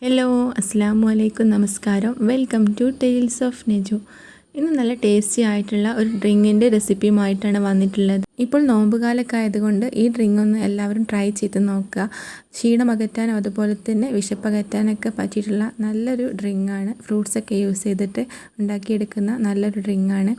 Hello അസ്സലാമു അലൈക്കും നമസ്കാരം. Welcome to tales of Neju. ഇന്ന് നല്ല ടേസ്റ്റി ആയിട്ടുള്ള ഒരു ഡ്രിങ്കിൻ്റെ റെസിപ്പിയുമായിട്ടാണ് വന്നിട്ടുള്ളത്. ഇപ്പോൾ നോമ്പുകാലൊക്കെ ആയതുകൊണ്ട് ഈ ഡ്രിങ്ക് ഒന്ന് എല്ലാവരും ട്രൈ ചെയ്ത് നോക്കുക. ക്ഷീണം അകറ്റാനും അതുപോലെ തന്നെ വിശപ്പകറ്റാനൊക്കെ പറ്റിയിട്ടുള്ള നല്ലൊരു ഡ്രിങ്കാണ്. ഫ്രൂട്ട്സൊക്കെ യൂസ് ചെയ്തിട്ട് ഉണ്ടാക്കിയെടുക്കുന്ന നല്ലൊരു ഡ്രിങ്കാണ്.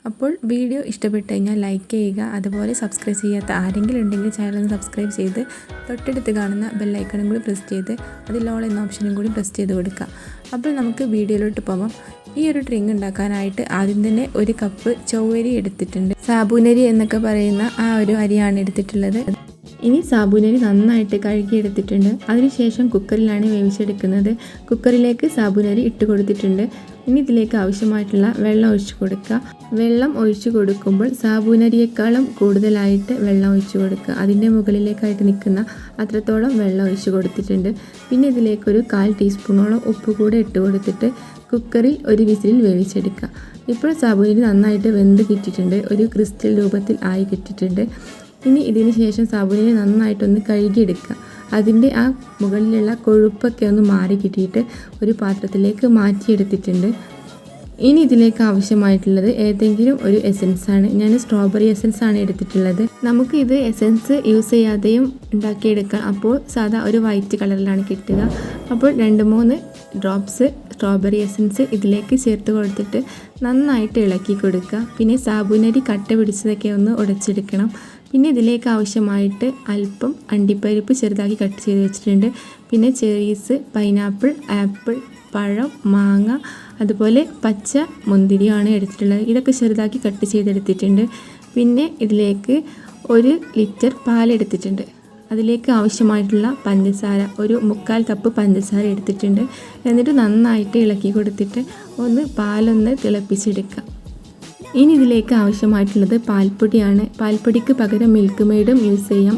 അപ്പോൾ വീഡിയോ ഇഷ്ടപ്പെട്ട് കഴിഞ്ഞാൽ ലൈക്ക് ചെയ്യുക. അതുപോലെ സബ്സ്ക്രൈബ് ചെയ്യാത്ത ആരെങ്കിലും ഉണ്ടെങ്കിൽ ചാനൽ സബ്സ്ക്രൈബ് ചെയ്ത് തൊട്ടടുത്ത് കാണുന്ന ബെല്ലൈക്കണും കൂടി പ്രസ് ചെയ്ത് അതിൽ ഓൾ എന്ന ഓപ്ഷനും കൂടി പ്രസ് ചെയ്ത് കൊടുക്കുക. അപ്പോൾ നമുക്ക് വീഡിയോയിലോട്ട് പോകാം. ഈ ഒരു ഡ്രിങ്ക് ഉണ്ടാക്കാനായിട്ട് ആദ്യം തന്നെ 1 കപ്പ് ചൊവ്വരി എടുത്തിട്ടുണ്ട്. സാബൂനരി എന്നൊക്കെ പറയുന്ന ആ ഒരു അരിയാണ് എടുത്തിട്ടുള്ളത്. ഇനി സാബൂനരി നന്നായിട്ട് കഴുകിയെടുത്തിട്ടുണ്ട്. അതിനുശേഷം കുക്കറിലാണ് വേവിച്ചെടുക്കുന്നത്. കുക്കറിലേക്ക് സാബൂനരി ഇട്ട് കൊടുത്തിട്ടുണ്ട്. ഇനി ഇതിലേക്ക് ആവശ്യമായിട്ടുള്ള വെള്ളം ഒഴിച്ചു കൊടുക്കുക. വെള്ളം ഒഴിച്ചു കൊടുക്കുമ്പോൾ സാബൂനരിയേക്കാളും കൂടുതലായിട്ട് വെള്ളം ഒഴിച്ചു കൊടുക്കുക. അതിൻ്റെ മുകളിലേക്കായിട്ട് നിൽക്കുന്ന അത്രത്തോളം വെള്ളം ഒഴിച്ചു കൊടുത്തിട്ടുണ്ട്. പിന്നെ ഇതിലേക്കൊരു 1/4 ടീസ്പൂണോളം ഉപ്പ് കൂടെ ഇട്ട് കൊടുത്തിട്ട് കുക്കറിൽ ഒരു വിസിലിൽ വേവിച്ചെടുക്കുക. ഇപ്പോൾ സാബൂനരി നന്നായിട്ട് വെന്ത് കിട്ടിയിട്ടുണ്ട്. ഒരു ക്രിസ്റ്റൽ രൂപത്തിൽ ആയി കിട്ടിയിട്ടുണ്ട്. ഇനി ഇതിന് ശേഷം സാബൂനരി നന്നായിട്ടൊന്ന് കഴുകിയെടുക്കുക. അതിൻ്റെ ആ മുകളിലുള്ള കൊഴുപ്പൊക്കെ ഒന്ന് മാറി കിട്ടിയിട്ട് ഒരു പാത്രത്തിലേക്ക് മാറ്റിയെടുത്തിട്ടുണ്ട്. ഇനി ഇതിലേക്ക് ആവശ്യമായിട്ടുള്ളത് ഏതെങ്കിലും ഒരു എസൻസാണ്. ഞാൻ സ്ട്രോബെറി എസൻസാണ് എടുത്തിട്ടുള്ളത്. നമുക്ക് ഇത് എസൻസ് യൂസ് ചെയ്യാതെയും ഉണ്ടാക്കിയെടുക്കാം. അപ്പോൾ സാധാ ഒരു വൈറ്റ് കളറിലാണ് കിട്ടുക. അപ്പോൾ 2-3 ഡ്രോപ്സ് സ്ട്രോബെറി എസൻസ് ഇതിലേക്ക് ചേർത്ത് കൊടുത്തിട്ട് നന്നായിട്ട് ഇളക്കി കൊടുക്കുക. പിന്നെ സാബൂനരി കട്ട പിടിച്ചതൊക്കെ ഒന്ന് ഉടച്ചെടുക്കണം. പിന്നെ ഇതിലേക്ക് ആവശ്യമായിട്ട് അല്പം അണ്ടിപ്പരിപ്പ് ചെറുതാക്കി കട്ട് ചെയ്ത് വെച്ചിട്ടുണ്ട്. പിന്നെ ചെറീസ്, പൈനാപ്പിൾ, ആപ്പിൾ, പഴം, മാങ്ങ, അതുപോലെ പച്ച മുന്തിരിയാണ് എടുത്തിട്ടുള്ളത്. ഇതൊക്കെ ചെറുതാക്കി കട്ട് ചെയ്തെടുത്തിട്ടുണ്ട്. പിന്നെ ഇതിലേക്ക് 1 ലിറ്റർ പാലെടുത്തിട്ടുണ്ട്. അതിലേക്ക് ആവശ്യമായിട്ടുള്ള പഞ്ചസാര, ഒരു 1/4 കപ്പ് പഞ്ചസാര എടുത്തിട്ടുണ്ട്. എന്നിട്ട് നന്നായിട്ട് ഇളക്കി കൊടുത്തിട്ട് പാലൊന്ന് തിളപ്പിച്ചെടുക്കുക. ഇനി ഇതിലേക്ക് ആവശ്യമായിട്ടുള്ളത് പാൽപ്പൊടിയാണ്. പാൽപ്പൊടിക്ക് പകരം മിൽക്ക് മെയ്ഡും യൂസ് ചെയ്യാം.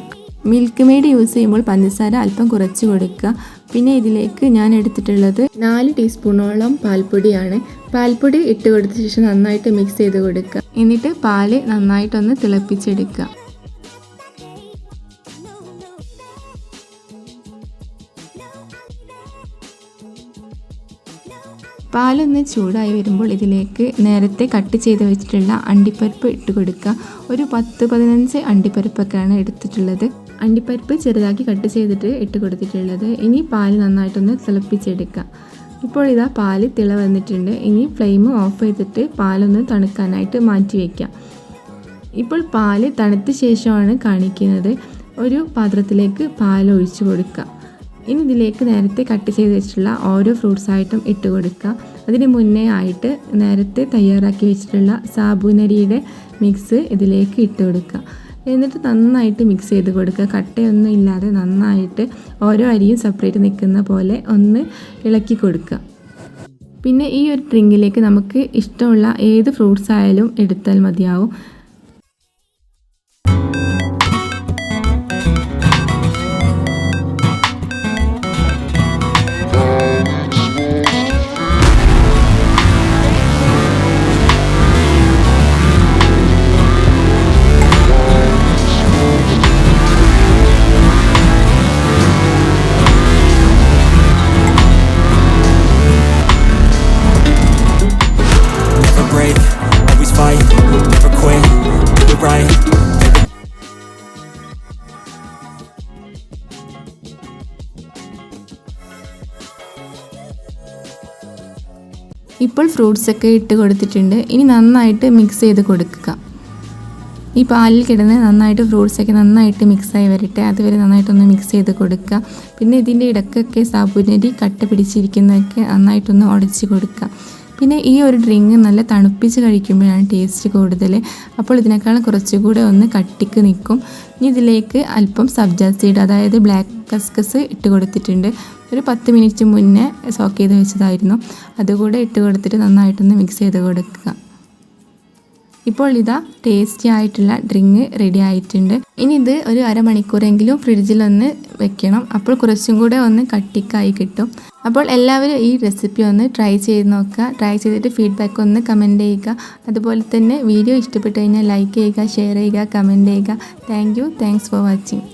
മിൽക്ക് മെയ്ഡ് യൂസ് ചെയ്യുമ്പോൾ പഞ്ചസാര അല്പം കുറച്ച് കൊടുക്കുക. പിന്നെ ഇതിലേക്ക് ഞാൻ എടുത്തിട്ടുള്ളത് 4 ടീസ്പൂണോളം പാൽപ്പൊടിയാണ്. പാൽപ്പൊടി ഇട്ട് കൊടുത്ത ശേഷം നന്നായിട്ട് മിക്സ് ചെയ്ത് കൊടുക്കുക. എന്നിട്ട് പാല് നന്നായിട്ടൊന്ന് തിളപ്പിച്ചെടുക്കുക. പാലൊന്ന് ചൂടായി വരുമ്പോൾ ഇതിലേക്ക് നേരത്തെ കട്ട് ചെയ്ത് വെച്ചിട്ടുള്ള അണ്ടിപ്പരിപ്പ് ഇട്ട് കൊടുക്കുക. ഒരു 10-15 അണ്ടിപ്പരിപ്പൊക്കെയാണ് എടുത്തിട്ടുള്ളത്. അണ്ടിപ്പരിപ്പ് ചെറുതാക്കി കട്ട് ചെയ്തിട്ട് ഇട്ട് കൊടുത്തിട്ടുള്ളത്. ഇനി പാല് നന്നായിട്ടൊന്ന് തിളപ്പിച്ചെടുക്കുക. ഇപ്പോൾ ഇതാ പാല് തിള വന്നിട്ടുണ്ട്. ഇനി ഫ്ലെയിം ഓഫ് ചെയ്തിട്ട് പാലൊന്ന് തണുക്കാനായിട്ട് മാറ്റി വയ്ക്കാം. ഇപ്പോൾ പാല് തണുത്ത ശേഷമാണ് കാണിക്കുന്നത്. ഒരു പാത്രത്തിലേക്ക് പാൽ ഒഴിച്ചു കൊടുക്കുക. ഇനി ഇതിലേക്ക് നേരത്തെ കട്ട് ചെയ്ത് വെച്ചിട്ടുള്ള ഓരോ ഫ്രൂട്ട്സായിട്ടും ഇട്ട് കൊടുക്കുക. അതിന് മുന്നേ ആയിട്ട് നേരത്തെ തയ്യാറാക്കി വെച്ചിട്ടുള്ള സാബൂനരിയുടെ മിക്സ് ഇതിലേക്ക് ഇട്ട് കൊടുക്കുക. എന്നിട്ട് നന്നായിട്ട് മിക്സ് ചെയ്ത് കൊടുക്കുക. കട്ടയൊന്നും ഇല്ലാതെ നന്നായിട്ട് ഓരോ അരിയും സെപ്പറേറ്റ് നിൽക്കുന്ന പോലെ ഒന്ന് ഇളക്കി കൊടുക്കുക. പിന്നെ ഈ ഒരു ഡ്രിങ്കിലേക്ക് നമുക്ക് ഇഷ്ടമുള്ള ഏത് ഫ്രൂട്ട്സ് ആയാലും എടുത്താൽ മതിയാവും. ഇപ്പോൾ ഫ്രൂട്ട്സൊക്കെ ഇട്ട് കൊടുത്തിട്ടുണ്ട്. ഇനി നന്നായിട്ട് മിക്സ് ചെയ്ത് കൊടുക്കുക. ഈ പാലിൽ കിടന്ന് നന്നായിട്ട് ഫ്രൂട്ട്സൊക്കെ നന്നായിട്ട് മിക്സായി വരട്ടെ. അതുവരെ നന്നായിട്ടൊന്ന് മിക്സ് ചെയ്ത് കൊടുക്കുക. പിന്നെ ഇതിൻ്റെ ഇടയ്ക്കൊക്കെ സാബൂനരി കട്ട പിടിച്ചിരിക്കുന്നതൊക്കെ നന്നായിട്ടൊന്ന് ഉടച്ച് കൊടുക്കുക. പിന്നെ ഈ ഒരു ഡ്രിങ്ക് നല്ല തണുപ്പിച്ച് കഴിക്കുമ്പോഴാണ് ടേസ്റ്റ് കൂടുതൽ. അപ്പോൾ ഇതിനേക്കാളും കുറച്ചുകൂടെ ഒന്ന് കട്ടിക്ക് നിൽക്കും. ഇനി ഇതിലേക്ക് അല്പം സബ്ജ സീഡ്, അതായത് ബ്ലാക്ക് കസ്കസ് ഇട്ട് കൊടുത്തിട്ടുണ്ട്. ഒരു 10 മിനിറ്റ് മുന്നേ സോക്ക് ചെയ്ത് വെച്ചതായിരുന്നു. അതുകൂടെ ഇട്ട് കൊടുത്തിട്ട് നന്നായിട്ടൊന്ന് മിക്സ് ചെയ്ത് കൊടുക്കുക. ഇപ്പോൾ ഇതാ ടേസ്റ്റി ആയിട്ടുള്ള ഡ്രിങ്ക് റെഡി ആയിട്ടുണ്ട്. ഇനി ഇത് ഒരു അരമണിക്കൂറെങ്കിലും ഫ്രിഡ്ജിലൊന്ന് വെക്കണം. അപ്പോൾ കുറച്ചും കൂടെ ഒന്ന് കട്ടിക്കായി കിട്ടും. അപ്പോൾ എല്ലാവരും ഈ റെസിപ്പി ഒന്ന് ട്രൈ ചെയ്ത് നോക്കുക. ട്രൈ ചെയ്തിട്ട് ഫീഡ്ബാക്ക് ഒന്ന് കമൻറ്റ് ചെയ്യുക. അതുപോലെ തന്നെ വീഡിയോ ഇഷ്ടപ്പെട്ട് കഴിഞ്ഞാൽ ലൈക്ക് ചെയ്യുക, ഷെയർ ചെയ്യുക, കമൻറ്റ് ചെയ്യുക. Thanks for watching.